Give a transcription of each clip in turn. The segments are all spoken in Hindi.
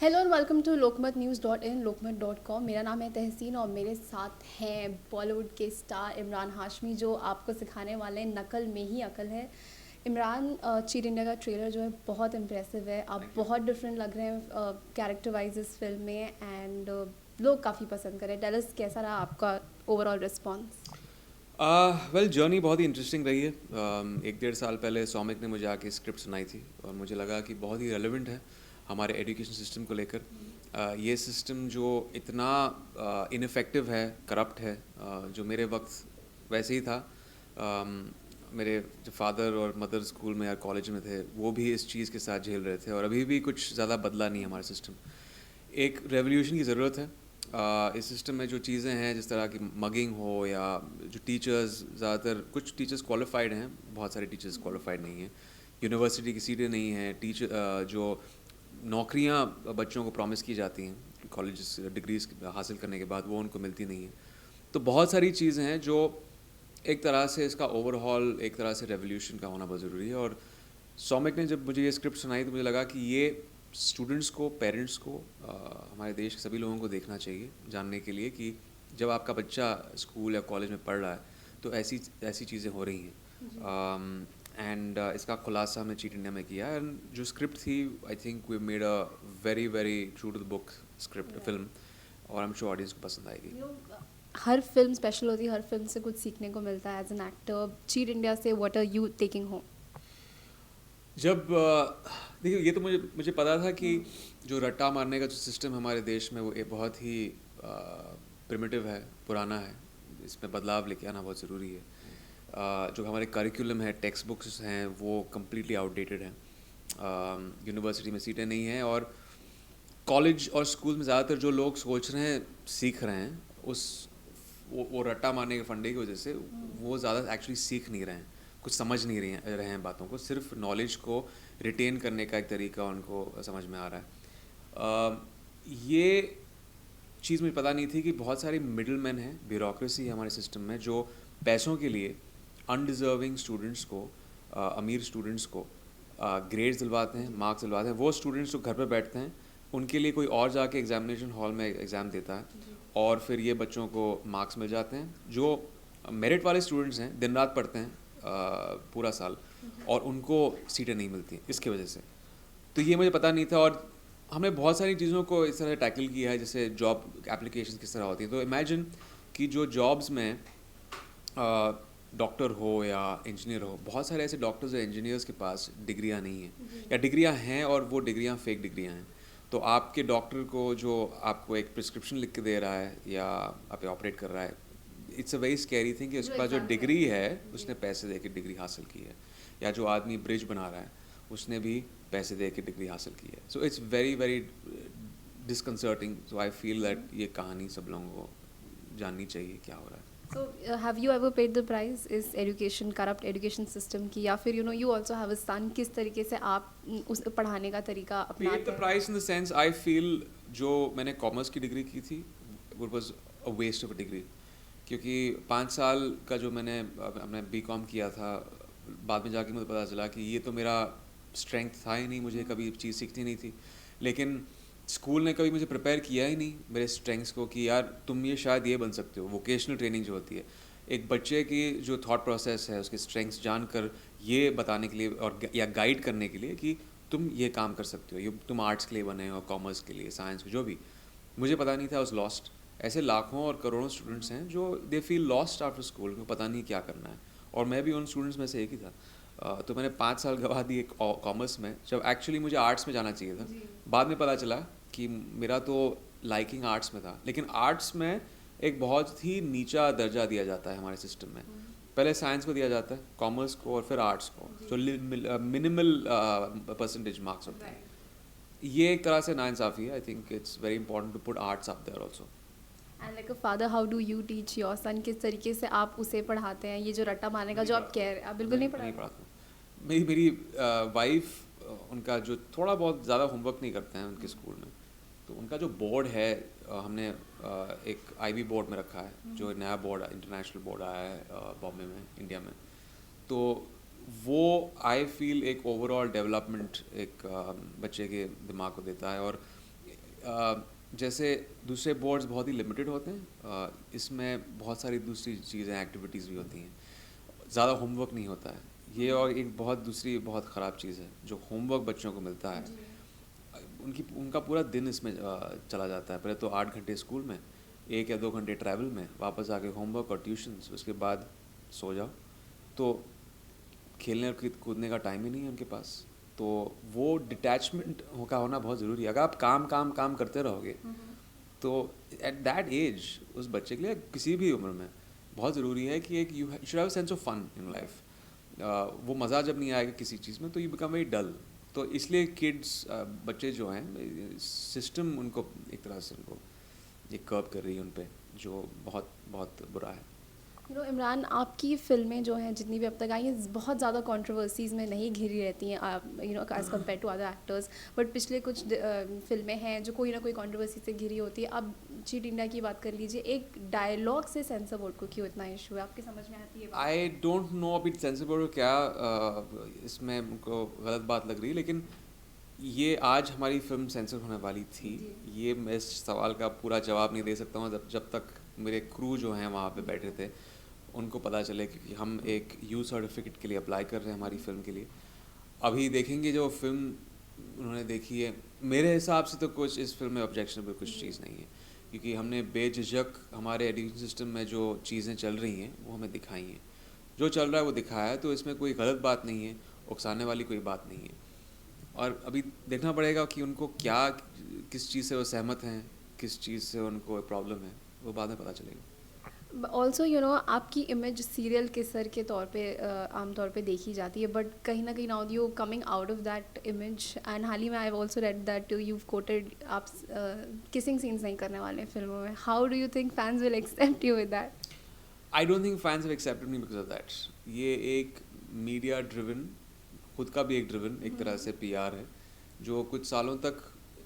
Hello and welcome to Lokmat news dot in लोकमत.com। मेरा नाम है तहसीन और मेरे साथ हैं बॉलीवुड के स्टार इमरान हाशमी, जो आपको सिखाने वाले हैं नकल में ही अकल है। इमरान, चीट इंडिया का ट्रेलर जो है बहुत इम्प्रेसिव है। आप थैंक यू। बहुत डिफरेंट लग रहे हैं कैरेक्टर वाइज इस फिल्म में, एंड लोग काफ़ी पसंद करें। टेल अस, कैसा रहा आपका ओवरऑल रिस्पॉन्स? वेल, जर्नी बहुत ही इंटरेस्टिंग रही है। एक डेढ़ साल पहले सौमिक ने मुझे आके स्क्रिप्ट सुनाई थी और मुझे लगा कि बहुत ही रेलेवेंट है हमारे एजुकेशन सिस्टम को लेकर। ये सिस्टम जो इतना इनफेक्टिव है, करप्ट है, जो मेरे वक्त वैसे ही था। मेरे जो फादर और मदर स्कूल में या कॉलेज में थे, वो भी इस चीज़ के साथ झेल रहे थे और अभी भी कुछ ज़्यादा बदला नहीं है हमारा सिस्टम। एक रेवोल्यूशन की ज़रूरत है। इस सिस्टम में जो चीज़ें हैं, जिस तरह की मगिंग हो या जो टीचर्स, ज़्यादातर कुछ टीचर्स क्वालिफाइड हैं, बहुत सारे टीचर्स क्वालिफाइड नहीं हैं। यूनिवर्सिटी की सीटें नहीं हैं। जो नौकरियां बच्चों को प्रॉमिस की जाती हैं कॉलेज डिग्रीज हासिल करने के बाद, वो उनको मिलती नहीं हैं। तो बहुत सारी चीज़ें हैं जो एक तरह से इसका ओवरहॉल, एक तरह से रेवोल्यूशन का होना बहुत ज़रूरी है। और सौमिक ने जब मुझे ये स्क्रिप्ट सुनाई तो मुझे लगा कि ये स्टूडेंट्स को, पेरेंट्स को, हमारे देश के सभी लोगों को देखना चाहिए, जानने के लिए कि जब आपका बच्चा स्कूल या कॉलेज में पढ़ रहा है तो ऐसी ऐसी चीज़ें हो रही हैं। एंड इसका खुलासा हमने चीट इंडिया में किया। एंड जो स्क्रिप्ट थी, I think we made a very very true to the book script film, और आई एम श्योर ऑडियंस को पसंद आएगी। हर फिल्म स्पेशल होती है, हर फिल्म से कुछ सीखने को मिलता है। As an actor, cheat India से what are you taking home? जब देखिए, ये तो मुझे मुझे पता था कि जो रट्टा मारने का जो सिस्टम हमारे देश में, वो एक बहुत ही प्रिमिटिव है, पुराना है। इसमें बदलाव लेके आना बहुत ज़रूरी है। जो हमारे करिकुलम है, टेक्स्ट बुक्स हैं, वो कम्प्लीटली आउटडेटेड हैं। यूनिवर्सिटी में सीटें नहीं हैं, और कॉलेज और स्कूल में ज़्यादातर जो लोग सोच रहे हैं, सीख रहे हैं, उस वो रट्टा मारने के फंडे की वजह से वो ज़्यादा एक्चुअली सीख नहीं रहे हैं, कुछ समझ नहीं रहे हैं बातों को। सिर्फ नॉलेज को रिटेन करने का एक तरीका उनको समझ में आ रहा है। ये चीज़ मुझे पता नहीं थी कि बहुत सारे मिडल मैन हैं, ब्यूरोक्रेसी है हमारे सिस्टम में, जो पैसों के लिए अनडिज़र्विंग स्टूडेंट्स को, अमीर स्टूडेंट्स को ग्रेड्स दिलवाते हैं, मार्क्स दिलवाते हैं। वो स्टूडेंट्स जो घर पर बैठते हैं, उनके लिए कोई और जाके एग्जामिनेशन हॉल में एग्ज़ाम देता है, और फिर ये बच्चों को मार्क्स मिल जाते हैं। जो मेरिट वाले स्टूडेंट्स हैं, दिन रात पढ़ते हैं पूरा साल, और उनको सीटें नहीं मिलती इसकी वजह से। तो ये मुझे पता नहीं था, और हमने बहुत सारी चीज़ों को इस तरह टैकल किया है, जैसे जॉब एप्लीकेशन किस तरह होती है। तो इमेजिन कि जो जॉब्स में डॉक्टर हो या इंजीनियर हो, बहुत सारे ऐसे डॉक्टर्स और इंजीनियर्स के पास डिग्रियां नहीं हैं, या डिग्रियां हैं और वो डिग्रियां फेक डिग्रियां हैं। तो आपके डॉक्टर को, जो आपको एक प्रिस्क्रिप्शन लिख के दे रहा है या आप पे ऑपरेट कर रहा है, it's a very scary thing कि उसके पास जो डिग्री है, उसने पैसे दे के डिग्री हासिल की है। या जो आदमी ब्रिज बना रहा है, उसने भी पैसे दे के डिग्री हासिल की है। So it's very very disconcerting. So I feel that ये कहानी सब लोगों को जाननी चाहिए, क्या हो रहा है। So have you ever paid the price इस एजुकेशन, करप्ट एजुकेशन सिस्टम की? या फिर यू ऑल्सो हैव अ सन, किस तरीके से आप उस पढ़ाने का तरीका पेड अपनाते द हैं? Price in the sense, I feel जो मैंने कॉमर्स की डिग्री की थी, वो was a waste of a degree. क्योंकि 5 साल का जो मैंने अपने बी.कॉम किया था, बाद में जाके मुझे पता चला कि ये तो मेरा स्ट्रेंथ था ही नहीं, मुझे कभी चीज़ सीखनी नहीं थी। लेकिन स्कूल ने कभी मुझे प्रिपेयर किया ही नहीं मेरे स्ट्रेंथ्स को, कि यार तुम ये शायद ये बन सकते हो। वोकेशनल ट्रेनिंग जो होती है, एक बच्चे की जो थॉट प्रोसेस है, उसके स्ट्रेंथ्स जानकर ये बताने के लिए, और या गाइड करने के लिए कि तुम ये काम कर सकते हो, ये तुम आर्ट्स के लिए बने हो, कॉमर्स के लिए, साइंस, जो भी। मुझे पता नहीं था, उस लॉस्ट। ऐसे लाखों और करोड़ों स्टूडेंट्स हैं जो they feel lost after school, को पता नहीं क्या करना है, और मैं भी उन स्टूडेंट्स में से एक ही था। तो मैंने 5 साल गवा दिए कॉमर्स में, जब एक्चुअली मुझे आर्ट्स में जाना चाहिए था। बाद में पता चला कि मेरा तो लाइकिंग आर्ट्स में था, लेकिन आर्ट्स में एक बहुत ही नीचा दर्जा दिया जाता है हमारे सिस्टम में। पहले साइंस को दिया जाता है, कॉमर्स को, और फिर आर्ट्स को, जो मिनिमल परसेंटेज मार्क्स होते हैं। ये एक तरह से नाइंसाफ़ी है। I think it's very important to put arts up there also. And like a father, how do you teach your son? किस तरीके से आप उसे पढ़ाते हैं? ये जो रट्टा मारने का नहीं जो आप पढ़ाता कह हूँ, रहे हैं, आप बिल्कुल नहीं नहीं पढ़ाते? पढ़ाता हूँ। मेरी वाइफ, उनका जो थोड़ा बहुत ज़्यादा होमवर्क नहीं करते हैं उनके स्कूल में। तो उनका जो बोर्ड है, हमने एक आईबी बोर्ड में रखा है, जो नया बोर्ड, इंटरनेशनल बोर्ड आया है बॉम्बे में, इंडिया में। तो वो आई फील एक ओवरऑल डेवलपमेंट एक बच्चे के दिमाग को देता है। और जैसे दूसरे बोर्ड्स बहुत ही लिमिटेड होते हैं, इसमें बहुत सारी दूसरी चीज़ें एक्टिविटीज़ भी होती हैं, ज़्यादा होमवर्क नहीं होता है ये। और एक दूसरी बहुत ख़राब चीज़ है, जो होमवर्क बच्चों को मिलता है उनका पूरा दिन इसमें चला जाता है। पहले तो 8 घंटे स्कूल में, 1 या 2 घंटे ट्रैवल में, वापस आके होमवर्क और ट्यूशन्स, उसके बाद सो जाओ। तो खेलने और कूदने का टाइम ही नहीं है उनके पास। तो वो डिटैचमेंट का होना बहुत ज़रूरी है। अगर आप काम काम काम करते रहोगे तो एट दैट एज उस बच्चे के लिए किसी भी उम्र में बहुत ज़रूरी है कि एक you should have sense of fun in life. वो मज़ा जब नहीं आएगा किसी चीज़ में तो यू बिकम वेरी डल। तो इसलिए किड्स बच्चे जो हैं, सिस्टम उनको एक तरह से उनको एक कर्व कर रही है उन पे, जो बहुत बहुत बुरा है। इमरान, आपकी फ़िल्में जो हैं जितनी भी अब तक आई हैं बहुत ज़्यादा कंट्रोवर्सीज़ में नहीं घिरी रहती हैं, as compared to other actors. But पिछले कुछ फ़िल्में हैं जो कोई ना कोई कंट्रोवर्सी से घिरी होती है। अब चीट इंडिया की बात कर लीजिए, एक डायलॉग से सेंसर बोर्ड को क्यों इतना इशू है, आपकी समझ में आती है? आई डोंट नो अभी सेंसर बोर्ड को क्या इसमें उनको गलत बात लग रही है, लेकिन ये आज हमारी फिल्म सेंसर होने वाली थी। ये मैं इस सवाल का पूरा जवाब नहीं दे सकता हूँ जब तक मेरे क्रू जो हैं वहाँ पे बैठे थे उनको पता चले, क्योंकि हम एक यू सर्टिफिकेट के लिए अप्लाई कर रहे हैं हमारी फ़िल्म के लिए। अभी देखेंगे जो फिल्म उन्होंने देखी है, मेरे हिसाब से तो कुछ इस फिल्म में ऑब्जेक्शनेबल कुछ चीज़ नहीं है, क्योंकि हमने बेझिझक हमारे एजुकेशन सिस्टम में जो चीज़ें चल रही हैं वो हमें दिखाई हैं। जो चल रहा है वो दिखाया है, तो इसमें कोई गलत बात नहीं है, उकसाने वाली कोई बात नहीं है। और अभी देखना पड़ेगा कि उनको क्या, किस चीज़ से वो सहमत हैं, किस चीज़ से उनको प्रॉब्लम है, वो बाद में पता चलेगा। ऑल्सो आपकी इमेज सीरियल किसर के तौर पे आमतौर पे देखी जाती है, बट कहीं ना कहीं now you coming out of that image. And हाल ही में I have also read that you quoted आप किसिंग सीन्स नहीं करने वाले हैं फिल्मों में। How do you think fans will accept you with that? I don't think fans have accepted me because of that. ये एक मीडिया ड्रिवन, खुद का भी एक ड्रिवन एक तरह से पीआर है, जो कुछ सालों तक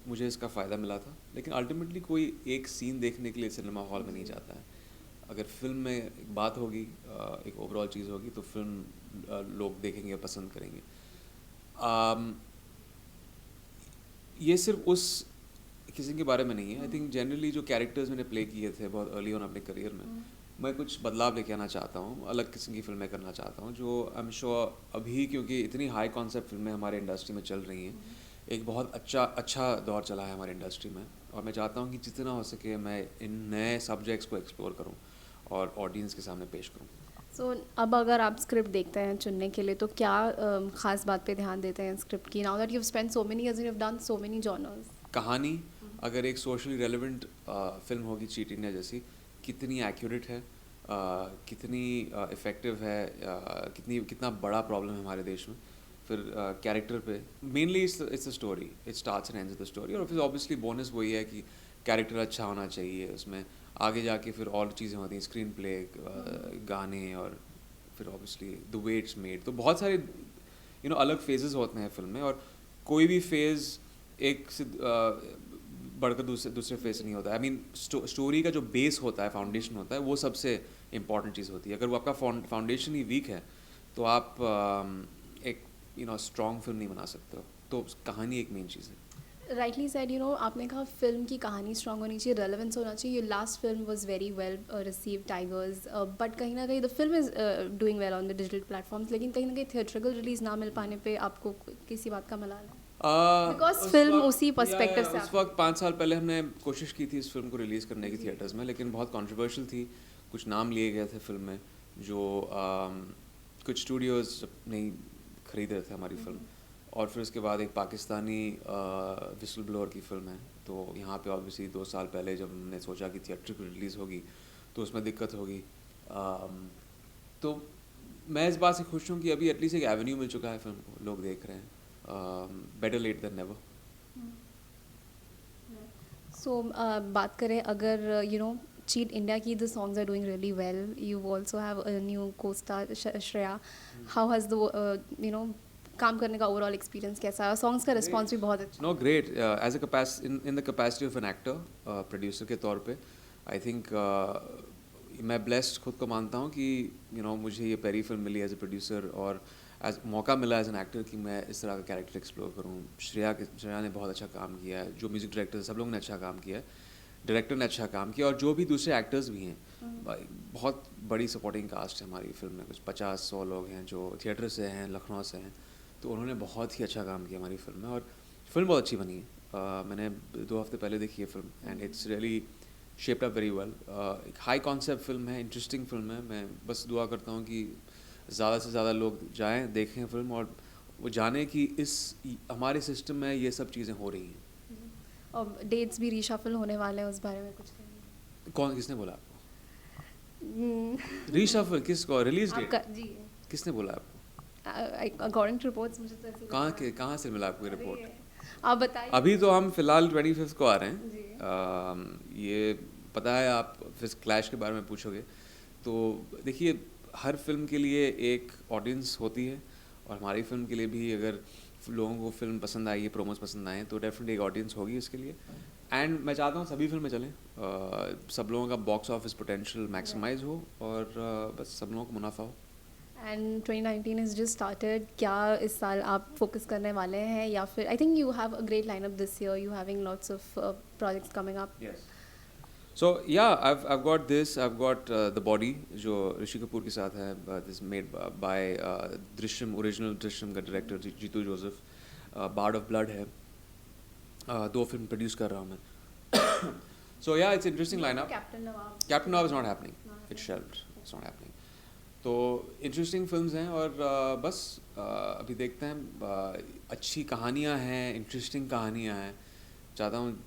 मुझे इसका फ़ायदा मिला था, लेकिन अल्टीमेटली कोई एक सीन देखने के लिए सिनेमा हॉल में नहीं जाता है। अगर फिल्म में एक बात होगी, एक ओवरऑल चीज़ होगी, तो फिल्म लोग देखेंगे, पसंद करेंगे। ये सिर्फ उस किसी के बारे में नहीं है। आई थिंक जनरली जो कैरेक्टर्स मैंने प्ले किए थे बहुत अर्ली ऑन अपने करियर में, मैं कुछ बदलाव लेके आना चाहता हूँ, अलग किस्म की फिल्में करना चाहता हूँ, जो आई एम श्योर अभी, क्योंकि इतनी हाई कॉन्सेप्ट फिल्में हमारे इंडस्ट्री में चल रही हैं, एक बहुत अच्छा दौर चला है हमारी इंडस्ट्री में, और मैं चाहता हूँ कि जितना हो सके मैं इन नए सब्जेक्ट्स को एक्सप्लोर करूँ और ऑडियंस के सामने पेश करूँ। सो अब अगर आप स्क्रिप्ट देखते हैं चुनने के लिए, तो क्या ख़ास बात पे ध्यान देते हैं स्क्रिप्ट की? Now that you have spent so many years, you have done so many genres. कहानी अगर एक सोशली रेलेवेंट फिल्म होगी चीट इंडिया जैसी, कितनी एक्यूरेट है, कितनी इफ़ेक्टिव है, कितना बड़ा प्रॉब्लम है हमारे देश में, फिर कैरेक्टर पे mainly it's a story, it starts and ends the story. और फिर ऑब्वियसली बोनस वही है कि कैरेक्टर अच्छा होना चाहिए उसमें, आगे जाके फिर और चीज़ें होती हैं, स्क्रीन प्ले, गाने, और फिर obviously the way it's made. तो बहुत सारे अलग फेजेस होते हैं फिल्म में, और कोई भी फेज़ एक से बढ़कर दूसरे फेज से नहीं होता है। आई मीन स्टोरी का जो बेस होता है, फाउंडेशन होता है, वो सबसे इम्पॉर्टेंट चीज़ होती है। अगर वो आपका फाउंडेशन ही वीक है तो आप एक स्ट्रॉन्ग फिल्म नहीं बना सकते हो। तो कहानी एक मेन चीज़ है। राइटली सेड, आपने कहा फिल्म की कहानी स्ट्रॉन्ग होनी चाहिए, रेलेवेंस होना चाहिए। Last film was very well received, tigers, but कहीं ना कहीं the film is doing well on the digital platforms, लेकिन कहीं ना कहीं थिएट्रिकल रिलीज़ ना मिल पाने पे आपको किसी बात का मलाल है? बिकॉज फिल्म उसी पर्सपेक्टिव से उस वक्त 5 साल पहले हमने कोशिश की थी इस फिल्म को रिलीज़ करने की थिएटर्स में, लेकिन बहुत कंट्रोवर्शियल थी। कुछ नाम लिए गए थे फिल्म में, जो कुछ स्टूडियोज़ नहीं खरीद रहे थे हमारी फिल्म। और फिर उसके बाद एक पाकिस्तानी विसल ब्लोअर की फ़िल्म है, तो यहाँ पे ऑब्वियसली 2 साल पहले जब हमने सोचा कि थिएट्रिकल रिलीज़ होगी तो उसमें दिक्कत होगी। तो मैं इस बात से खुश हूँ कि अभी एटलीस्ट एक एवेन्यू मिल चुका है फिल्म को, लोग देख रहे हैं। Better late than never. So बात करें अगर चीट इंडिया की, the songs are doing really well, you also have a new co-star Shreya. How has the काम करने का ओवरऑल एक्सपीरियंस कैसा है? सॉन्ग्स का रिस्पॉन्स भी बहुत अच्छा। No great, as a in the capacity of an actor, producer के तौर पे आई थिंक मैं ब्लेस्ड खुद को मानता हूँ कि मुझे ये पहली फिल्म मिली एज ए प्रोड्यूसर, और एज मौका मिला एज एन एक्टर कि मैं इस तरह का कैरेक्टर एक्सप्लोर करूँ। श्रेया ने बहुत अच्छा काम किया है, जो म्यूज़िक डायरेक्टर सब लोगों ने अच्छा काम किया है, डायरेक्टर ने अच्छा काम किया, और जो भी दूसरे एक्टर्स भी हैं, बहुत बड़ी सपोर्टिंग कास्ट है हमारी फिल्म में, कुछ 50-100 लोग हैं जो थिएटर से हैं, लखनऊ से हैं, तो उन्होंने बहुत ही अच्छा काम किया हमारी फिल्म में, और फिल्म बहुत अच्छी बनी है। मैंने 2 हफ्ते पहले देखी है film, and it's really shaped up very well. एक हाई कॉन्सेप्ट फिल्म है, इंटरेस्टिंग फिल्म है। मैं बस दुआ करता हूँ कि ज़्यादा से ज़्यादा लोग जाएं, देखें फिल्म, और वो जाने कि इस हमारे सिस्टम में ये सब चीज़ें हो रही हैं। और डेट्स भी रीशफल होने वाले हैं, उस बारे में कुछ कहिए। कौन, किसने बोला आपको रीशफल? किसको? रिलीज डेट जी किसने बोला आपको? अकॉर्डिंग टू रिपोर्ट्स मुझे तो ऐसे ही लगा। कहाँ से मिला आपको रिपोर्ट? आप बताइए। अभी तो हम फिलहाल 25 को आ रहे हैं। जी। ये पता है, आप फिर क्लैश के बारे में पूछोगे तो देखिए, हर फिल्म के लिए एक ऑडियंस होती है, और हमारी फिल्म के लिए भी अगर लोगों को फिल्म पसंद आई है, प्रोमोस पसंद आए, तो डेफिनेटली एक ऑडियंस होगी इसके लिए। एंड मैं चाहता हूँ सभी फिल्में चलें, सब लोगों का बॉक्स ऑफिस पोटेंशियल मैक्सिमाइज हो, और बस सब लोगों को मुनाफा हो। And 2019 is just started. क्या इस साल आप फोकस करने वाले हैं, या फिर I think you have a great lineup this year, you having lots of projects coming up? So yeah, I've got this. I've got The Body, जो ऋषि कपूर के साथ है. This made by Drishyam, original Drishyam का director Jeethu Joseph. Bard of Blood है. 2 फिल्म प्रोड्यूस कर रहा हूँ मैं. So yeah, it's interesting lineup. Captain Nawab is not happening. It's shelved. It's not happening. तो इंटरेस्टिंग फिल्म्स हैं, और बस अभी देखते हैं. अच्छी कहानियाँ हैं, इंटरेस्टिंग कहानियाँ हैं. चाहता हूँ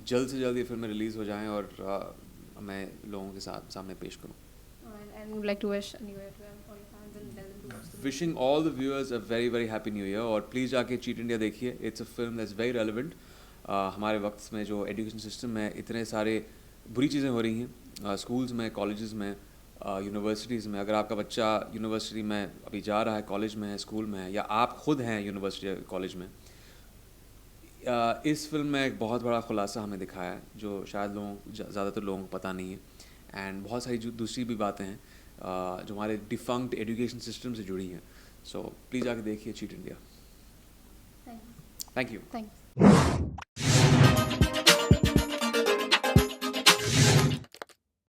जल्द से जल्द ये फिल्में रिलीज़ हो जाएं, और मैं लोगों के सामने पेश करूँ. And would like to wish a new year to all your fans and tell them to watch the movie. Wishing all the viewers a very very happy new year, और प्लीज़ जाके चीट इंडिया देखिए. It's a film that's very relevant. हमारे वक्त में जो एजुकेशन सिस्टम में इतने सारे बुरी चीज़ें हो रही हैं, स्कूल्स में, कॉलेजेस में, यूनिवर्सिटीज़ में. अगर आपका बच्चा यूनिवर्सिटी में अभी जा रहा है, कॉलेज में है, स्कूल में है, या आप खुद हैं यूनिवर्सिटी कॉलेज में, इस फिल्म में एक बहुत बड़ा खुलासा हमें दिखाया है, जो शायद ज़्यादातर लोगों को पता नहीं है. एंड बहुत सारी जो दूसरी भी बातें हैं जो हमारे डिफंक्ट एजुकेशन सिस्टम से जुड़ी हैं. सो प्लीज़ आके देखिए cheat India. Thank you. Thanks.